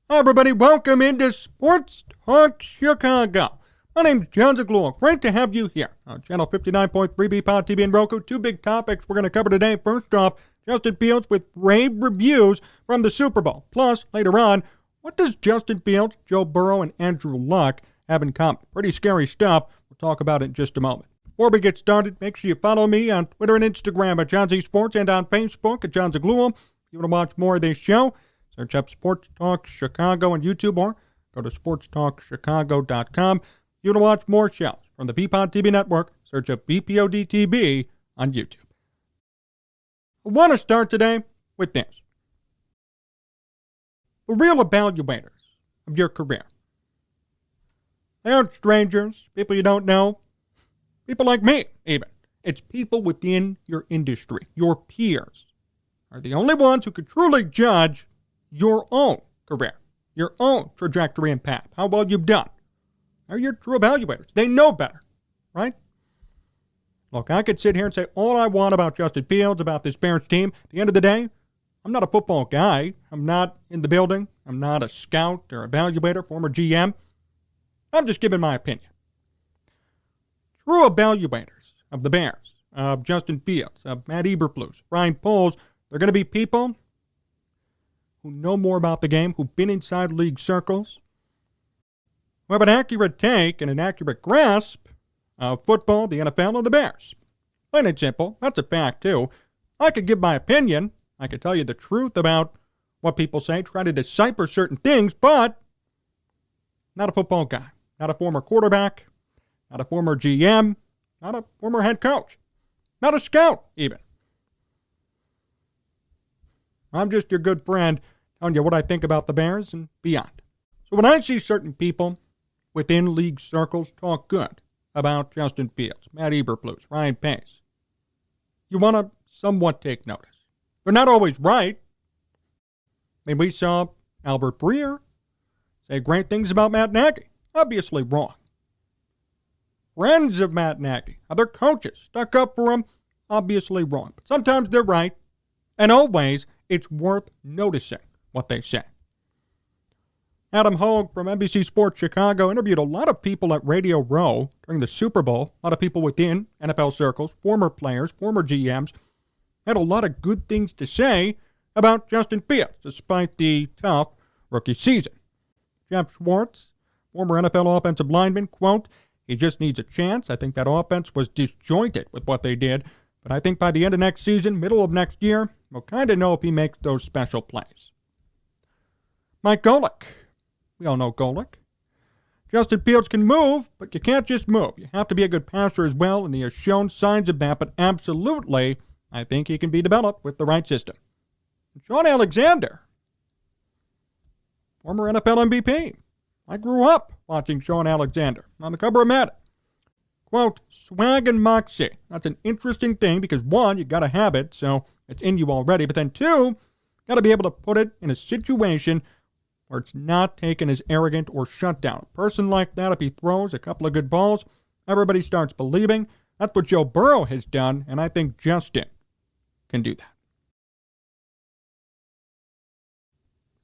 Hi, everybody. Welcome into Sports Talk Chicago. My name's Jon Zaghloul. Great to have you here on Channel 59.3 B-Pod TV and Roku. Two big topics we're going to cover today. First off, Justin Fields with rave reviews from the Super Bowl. Plus, later on, what does Justin Fields, Joe Burrow, and Andrew Luck have in common? Pretty scary stuff. We'll talk about it in just a moment. Before we get started, make sure you follow me on Twitter and Instagram at Jon Z Sports and on Facebook at Jon Zaghloul. If you want to watch more of this show, search up Sports Talk Chicago on YouTube or go to sportstalkchicago.com. If you want to watch more shows from the B-Pod TV network, search up BPOD TV on YouTube. I want to start today with this. The real evaluators of your career. They aren't strangers, people you don't know, people like me even. It's people within your industry, your peers, are the only ones who can truly judge your own career, your own trajectory and path, how well you've done. They're your true evaluators. They know better, right? Look, I could sit here and say all I want about Justin Fields, about this Bears team. At the end of the day, I'm not a football guy. I'm not in the building. I'm not a scout or evaluator, former GM. I'm just giving my opinion. True evaluators of the Bears, of Justin Fields, of Matt Eberflus, Ryan Poles, they're going to be people who know more about the game, who've been inside league circles, who have an accurate take and an accurate grasp of football, the NFL, and the Bears. Plain and simple. That's a fact, too. I could give my opinion. I could tell you the truth about what people say, try to decipher certain things, but not a football guy, not a former quarterback, not a former GM, not a former head coach, not a scout, even. I'm just your good friend telling you what I think about the Bears and beyond. So when I see certain people within league circles talk good about Justin Fields, Matt Eberflus, Ryan Pace, you want to somewhat take notice. They're not always right. I mean, we saw Albert Breer say great things about Matt Nagy. Obviously wrong. Friends of Matt Nagy, other coaches stuck up for him. Obviously wrong. But sometimes they're right. And always, it's worth noticing what they say. Adam Hogue from NBC Sports Chicago interviewed a lot of people at Radio Row during the Super Bowl, a lot of people within NFL circles, former players, former GMs, had a lot of good things to say about Justin Fields, despite the tough rookie season. Jeff Schwartz, former NFL offensive lineman, quote, "He just needs a chance. I think that offense was disjointed with what they did, but I think by the end of next season, middle of next year, we'll kind of know if he makes those special plays." Mike Golick. We all know Golick. Justin Fields can move, but you can't just move. You have to be a good passer as well, and he has shown signs of that, but absolutely, I think he can be developed with the right system. Shaun Alexander, former NFL MVP. I grew up watching Shaun Alexander on the cover of Madden. Quote, "Swag and moxie." That's an interesting thing because, one, you got to have it, so it's in you already. But then, two, got to be able to put it in a situation where it's not taken as arrogant or shut down. A person like that, if he throws a couple of good balls, everybody starts believing. That's what Joe Burrow has done, and I think Justin can do that.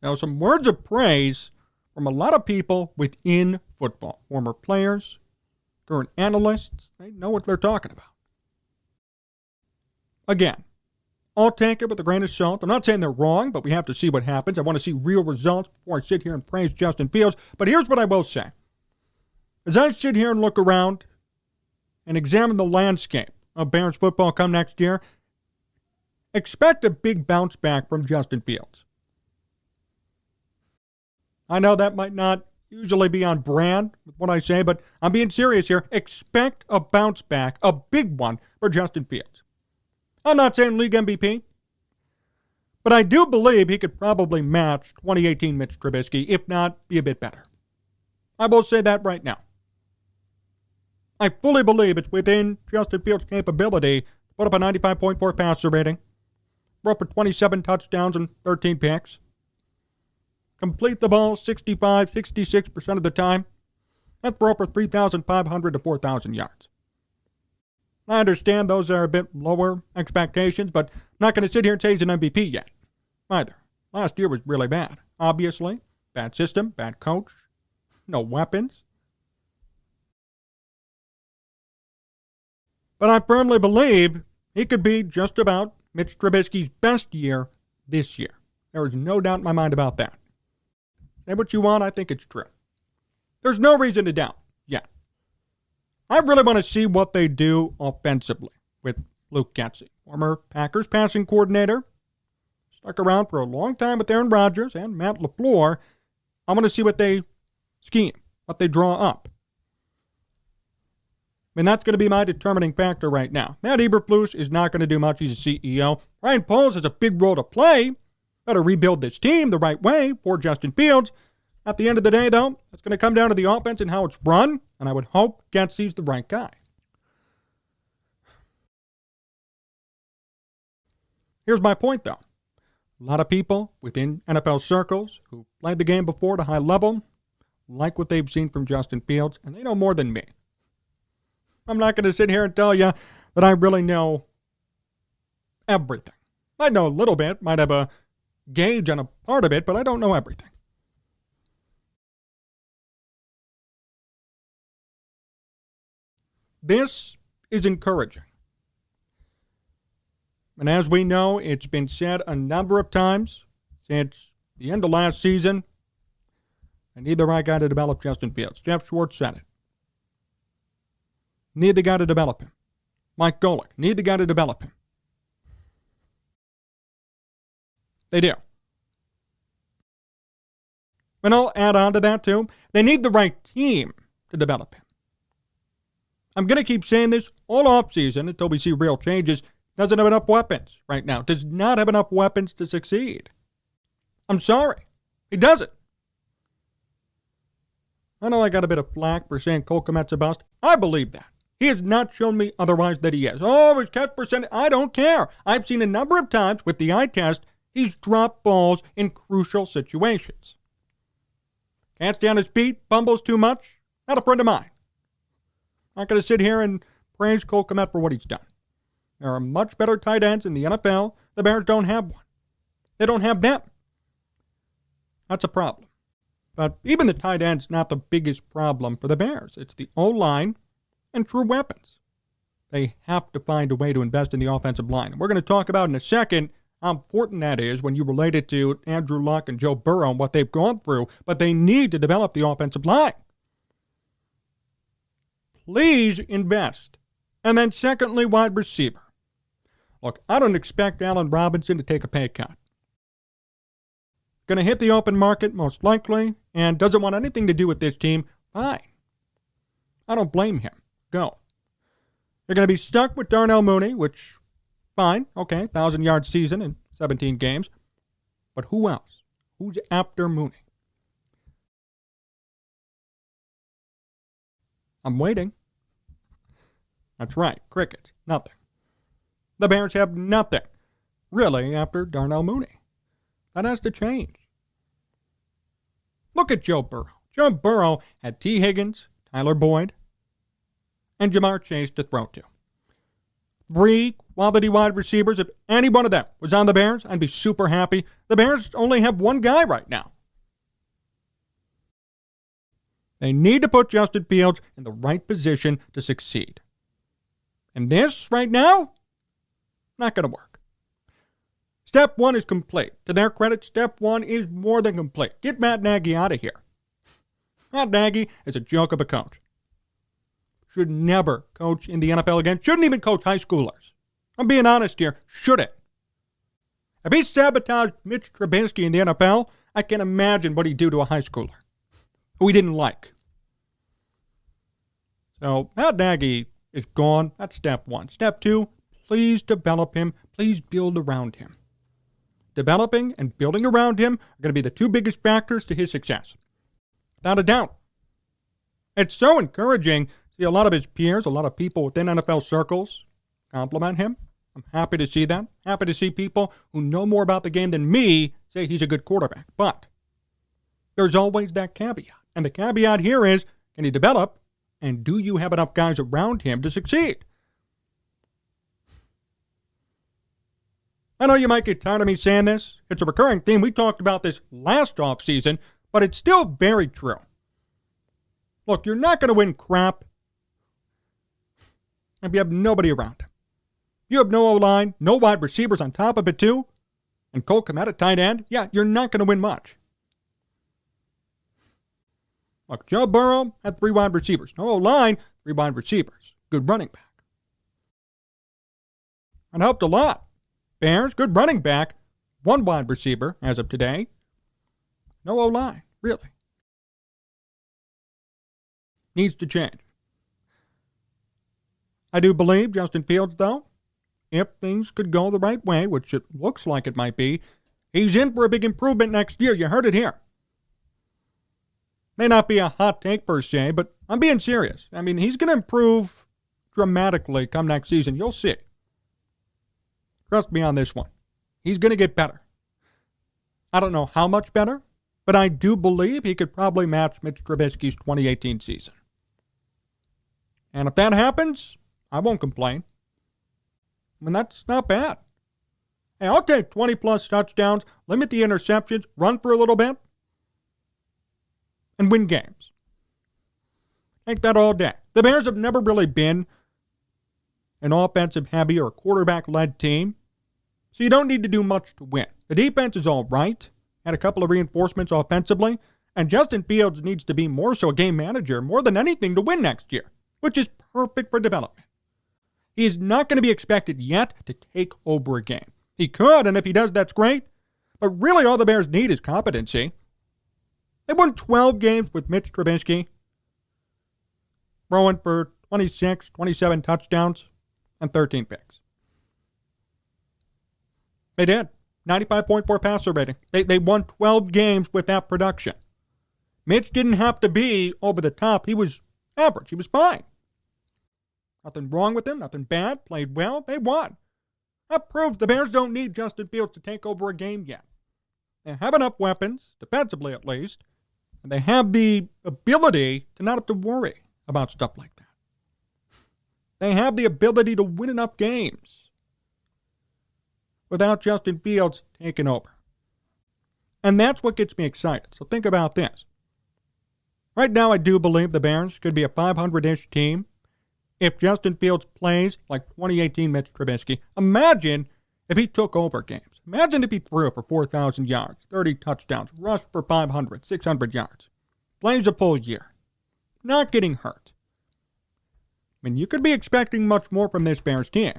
Now, some words of praise from a lot of people within football. Former players, current analysts, they know what they're talking about. Again, I'll take it with a grain of salt. I'm not saying they're wrong, but we have to see what happens. I want to see real results before I sit here and praise Justin Fields. But here's what I will say. As I sit here and look around and examine the landscape of Bears football come next year, expect a big bounce back from Justin Fields. I know that might not usually be on brand with what I say, but I'm being serious here. Expect a bounce back, a big one for Justin Fields. I'm not saying league MVP, but I do believe he could probably match 2018 Mitch Trubisky, if not be a bit better. I will say that right now. I fully believe it's within Justin Fields' capability to put up a 95.4 passer rating, throw for 27 touchdowns and 13 picks, complete the ball 65, 66% of the time, and throw for 3,500 to 4,000 yards. I understand those are a bit lower expectations, but I'm not going to sit here and say he's an MVP yet, either. Last year was really bad, obviously. Bad system, bad coach, no weapons. But I firmly believe he could be just about Mitch Trubisky's best year this year. There is no doubt in my mind about that. Say what you want, I think it's true. There's no reason to doubt yet. I really want to see what they do offensively with Luke Getsy, former Packers passing coordinator. Stuck around for a long time with Aaron Rodgers and Matt LaFleur. I want to see what they scheme, what they draw up. I mean, that's going to be my determining factor right now. Matt Eberflus is not going to do much. He's a CEO. Ryan Poles has a big role to play. Better rebuild this team the right way for Justin Fields. At the end of the day, though, it's going to come down to the offense and how it's run, and I would hope Getsy's the right guy. Here's my point, though. A lot of people within NFL circles who played the game before at a high level like what they've seen from Justin Fields, and they know more than me. I'm not going to sit here and tell you that I really know everything. I know a little bit, might have a gauge on a part of it, but I don't know everything. This is encouraging. And as we know, it's been said a number of times since the end of last season, and need the right guy to develop Justin Fields. Jeff Schwartz said it. Need the guy to develop him. Mike Golick, need the guy to develop him. They do. And I'll add on to that, too. They need the right team to develop him. I'm going to keep saying this all offseason until we see real changes. Doesn't have enough weapons right now. Does not have enough weapons to succeed. I'm sorry. He doesn't. I know I got a bit of flack for saying Cole Kmet's a bust. I believe that. He has not shown me otherwise that he is. Oh, his catch percentage. I don't care. I've seen a number of times with the eye test, he's dropped balls in crucial situations. Can't stay on his feet, fumbles too much. Not a friend of mine. Not going to sit here and praise Cole Kmet for what he's done. There are much better tight ends in the NFL. The Bears don't have one. They don't have them. That's a problem. But even the tight end's not the biggest problem for the Bears. It's the O-line and true weapons. They have to find a way to invest in the offensive line. And we're going to talk about in a second how important that is when you relate it to Andrew Luck and Joe Burrow and what they've gone through. But they need to develop the offensive line. Please invest. And then secondly, wide receiver. Look, I don't expect Allen Robinson to take a pay cut. Going to hit the open market most likely and doesn't want anything to do with this team. Fine. I don't blame him. Go. You're going to be stuck with Darnell Mooney, which, fine, okay, 1,000-yard season in 17 games. But who else? Who's after Mooney? I'm waiting. That's right, crickets, nothing. The Bears have nothing, really, after Darnell Mooney. That has to change. Look at Joe Burrow. Joe Burrow had T. Higgins, Tyler Boyd, and Jamar Chase to throw to. 3 quality wide receivers. If any one of them was on the Bears, I'd be super happy. The Bears only have one guy right now. They need to put Justin Fields in the right position to succeed. And this, right now, not going to work. Step 1 is complete. To their credit, step 1 is more than complete. Get Matt Nagy out of here. Matt Nagy is a joke of a coach. Should never coach in the NFL again. Shouldn't even coach high schoolers. I'm being honest here. Shouldn't. If he sabotaged Mitch Trubisky in the NFL, I can imagine what he'd do to a high schooler who he didn't like. So Matt Nagy is gone. That's step 1. Step 2, please develop him. Please build around him. Developing and building around him are going to be the 2 biggest factors to his success. Without a doubt. It's so encouraging to see a lot of his peers, a lot of people within NFL circles compliment him. I'm happy to see that. Happy to see people who know more about the game than me say he's a good quarterback. But there's always that caveat. And the caveat here is, can he develop? And do you have enough guys around him to succeed? I know you might get tired of me saying this. It's a recurring theme. We talked about this last offseason. but it's still very true. Look, you're not going to win crap if you have nobody around him. You have no O-line, no wide receivers on top of it too, and Cole Kmet at tight end. Yeah, you're not going to win much. Look, Joe Burrow had 3 wide receivers. No O-line, 3 wide receivers. Good running back. It helped a lot. Bears, good running back. 1 wide receiver as of today. No O-line, really. Needs to change. I do believe Justin Fields, though, if things could go the right way, which it looks like it might be, he's in for a big improvement next year. You heard it here. May not be a hot take per se, but I'm being serious. I mean, he's going to improve dramatically come next season. You'll see. Trust me on this one. He's going to get better. I don't know how much better, but I do believe he could probably match Mitch Trubisky's 2018 season. And if that happens, I won't complain. I mean, that's not bad. Hey, I'll take 20-plus touchdowns, limit the interceptions, run for a little bit, and win games. Take that all day. The Bears have never really been an offensive-heavy or quarterback-led team, so you don't need to do much to win. The defense is all right, had a couple of reinforcements offensively, and Justin Fields needs to be more so a game manager more than anything to win next year, which is perfect for development. He is not going to be expected yet to take over a game. He could, and if he does, that's great, but really all the Bears need is competency. They won 12 games with Mitch Trubisky, throwing for 26, 27 touchdowns, and 13 picks. They did. 95.4 passer rating. They won 12 games with that production. Mitch didn't have to be over the top. He was average. He was fine. Nothing wrong with him. Nothing bad. Played well. They won. That proves the Bears don't need Justin Fields to take over a game yet. They have enough weapons, defensively at least, and they have the ability to not have to worry about stuff like that. They have the ability to win enough games without Justin Fields taking over. And that's what gets me excited. So think about this. Right now, I do believe the Bears could be a 500-ish team if Justin Fields plays like 2018 Mitch Trubisky. Imagine if he took over games. Imagine if he threw for 4,000 yards, 30 touchdowns, rushed for 500, 600 yards. Plays a full year. Not getting hurt. I mean, you could be expecting much more from this Bears team.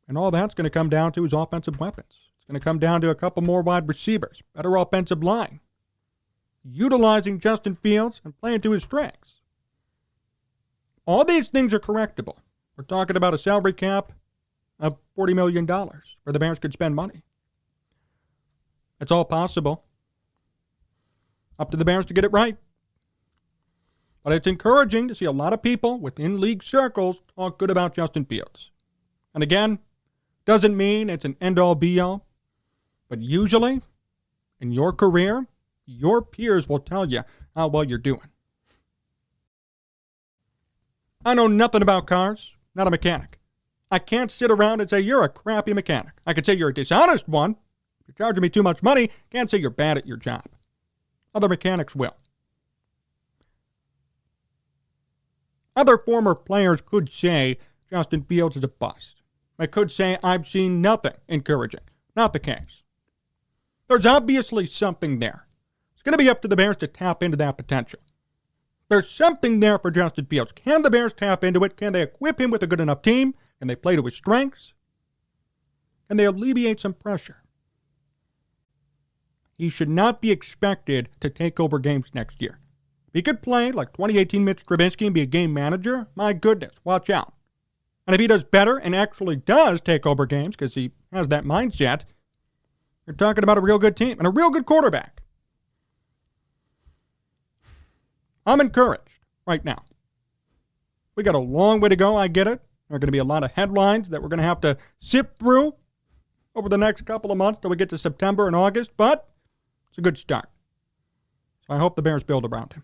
And all that's going to come down to his offensive weapons. It's going to come down to a couple more wide receivers, better offensive line, utilizing Justin Fields and playing to his strengths. All these things are correctable. We're talking about a salary cap of $40 million where the Bears could spend money. It's all possible. Up to the Bears to get it right. But it's encouraging to see a lot of people within league circles talk good about Justin Fields. And again, doesn't mean it's an end-all be-all, but usually in your career, your peers will tell you how well you're doing. I know nothing about cars, not a mechanic. I can't sit around and say you're a crappy mechanic. I could say you're a dishonest one. If you're charging me too much money, can't say you're bad at your job. Other mechanics will. Other former players could say Justin Fields is a bust. I could say I've seen nothing encouraging. Not the case. There's obviously something there. It's going to be up to the Bears to tap into that potential. There's something there for Justin Fields. Can the Bears tap into it? Can they equip him with a good enough team? Can they play to his strengths? Can they alleviate some pressure? He should not be expected to take over games next year. If he could play like 2018 Mitch Trubisky and be a game manager, my goodness, watch out. And if he does better and actually does take over games because he has that mindset, you're talking about a real good team and a real good quarterback. I'm encouraged right now. We got a long way to go, I get it. There are going to be a lot of headlines that we're going to have to sift through over the next couple of months till we get to September and August, but it's a good start. So I hope the Bears build around him.